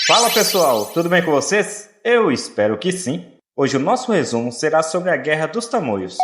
Fala pessoal, tudo bem com vocês? Eu espero que sim. Hoje o nosso resumo será sobre a Guerra dos Tamoios.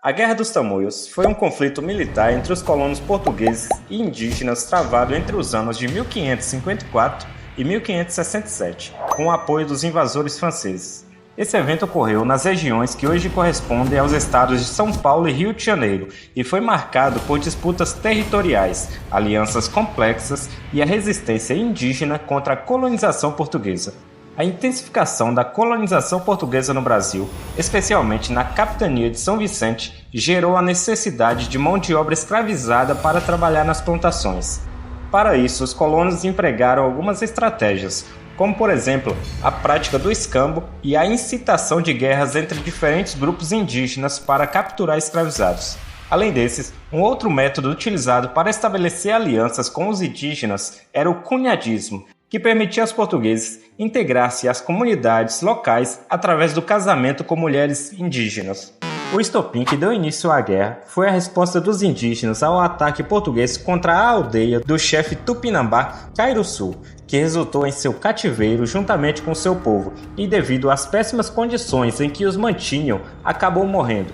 A Guerra dos Tamoios foi um conflito militar entre os colonos portugueses e indígenas travado entre os anos de 1554 e 1567, com o apoio dos invasores franceses. Esse evento ocorreu nas regiões que hoje correspondem aos estados de São Paulo e Rio de Janeiro e foi marcado por disputas territoriais, alianças complexas e a resistência indígena contra a colonização portuguesa. A intensificação da colonização portuguesa no Brasil, especialmente na capitania de São Vicente, gerou a necessidade de mão de obra escravizada para trabalhar nas plantações. Para isso, os colonos empregaram algumas estratégias, como por exemplo, a prática do escambo e a incitação de guerras entre diferentes grupos indígenas para capturar escravizados. Além desses, um outro método utilizado para estabelecer alianças com os indígenas era o cunhadismo, que permitia aos portugueses integrar-se às comunidades locais através do casamento com mulheres indígenas. O estopim que deu início à guerra foi a resposta dos indígenas ao ataque português contra a aldeia do chefe Tupinambá Cairuçu, que resultou em seu cativeiro juntamente com seu povo e, devido às péssimas condições em que os mantinham, acabou morrendo.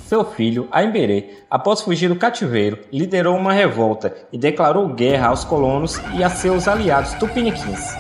Seu filho, Aimberê, após fugir do cativeiro, liderou uma revolta e declarou guerra aos colonos e a seus aliados tupiniquins.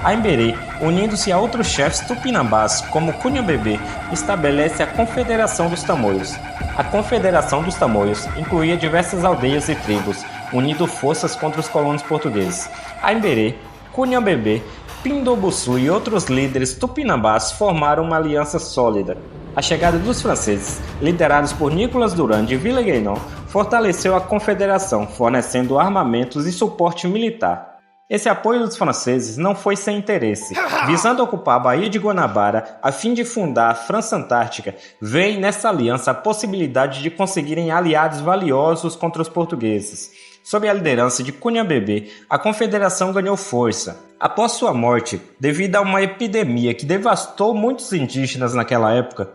Aimberê, unindo-se a outros chefes tupinambás como Cunhambebê, estabelece a Confederação dos Tamoios. A Confederação dos Tamoios incluía diversas aldeias e tribos, unindo forças contra os colonos portugueses. Aimberê, Cunhambebê, Pindobuçu e outros líderes tupinambás formaram uma aliança sólida. A chegada dos franceses, liderados por Nicolas Durand de Villeguenon, fortaleceu a confederação, fornecendo armamentos e suporte militar. Esse apoio dos franceses não foi sem interesse. Visando ocupar a Baía de Guanabara a fim de fundar a França Antártica, veio nessa aliança a possibilidade de conseguirem aliados valiosos contra os portugueses. Sob a liderança de Cunhambebê, a confederação ganhou força. Após sua morte, devido a uma epidemia que devastou muitos indígenas naquela época,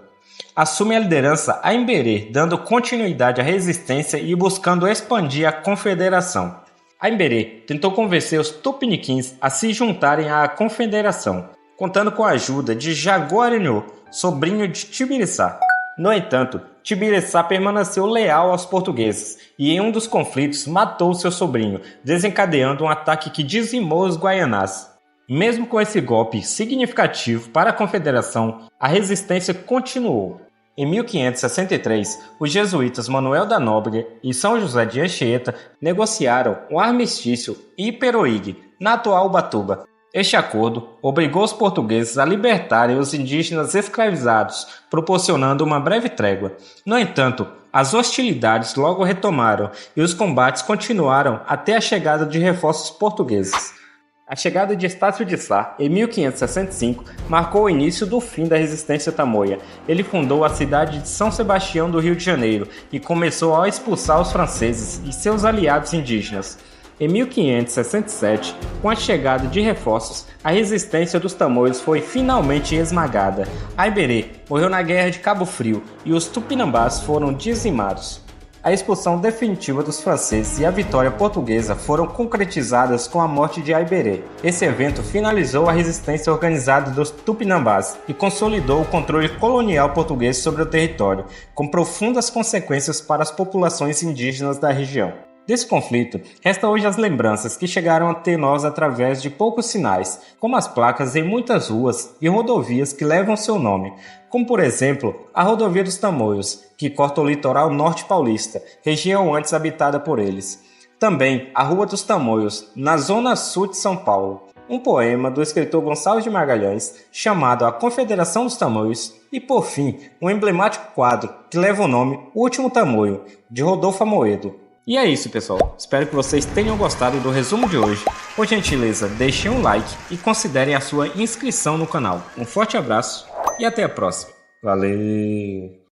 assume a liderança Aimberê, dando continuidade à resistência e buscando expandir a confederação. Aimberê tentou convencer os tupiniquins a se juntarem à confederação, contando com a ajuda de Jaguarinou, sobrinho de Tibiriçá. No entanto, Tibiriçá permaneceu leal aos portugueses e em um dos conflitos matou seu sobrinho, desencadeando um ataque que dizimou os Guaianás. Mesmo com esse golpe significativo para a confederação, a resistência continuou. Em 1563, os jesuítas Manuel da Nóbrega e São José de Anchieta negociaram um armistício Iperoig, na atual Ubatuba. Este acordo obrigou os portugueses a libertarem os indígenas escravizados, proporcionando uma breve trégua. No entanto, as hostilidades logo retomaram e os combates continuaram até a chegada de reforços portugueses. A chegada de Estácio de Sá, em 1565, marcou o início do fim da resistência tamoia. Ele fundou a cidade de São Sebastião do Rio de Janeiro e começou a expulsar os franceses e seus aliados indígenas. Em 1567, com a chegada de reforços, a resistência dos tamoios foi finalmente esmagada. Aimberê morreu na Guerra de Cabo Frio e os tupinambás foram dizimados. A expulsão definitiva dos franceses e a vitória portuguesa foram concretizadas com a morte de Aimberê. Esse evento finalizou a resistência organizada dos tupinambás e consolidou o controle colonial português sobre o território, com profundas consequências para as populações indígenas da região. Desse conflito, restam hoje as lembranças que chegaram até nós através de poucos sinais, como as placas em muitas ruas e rodovias que levam seu nome, como por exemplo a Rodovia dos Tamoios, que corta o litoral norte paulista, região antes habitada por eles. Também a Rua dos Tamoios, na zona sul de São Paulo. Um poema do escritor Gonçalves de Magalhães, chamado A Confederação dos Tamoios, e por fim, um emblemático quadro que leva o nome O Último Tamoio, de Rodolfo Amoedo. E é isso, pessoal. Espero que vocês tenham gostado do resumo de hoje. Por gentileza, deixem um like e considerem a sua inscrição no canal. Um forte abraço e até a próxima. Valeu!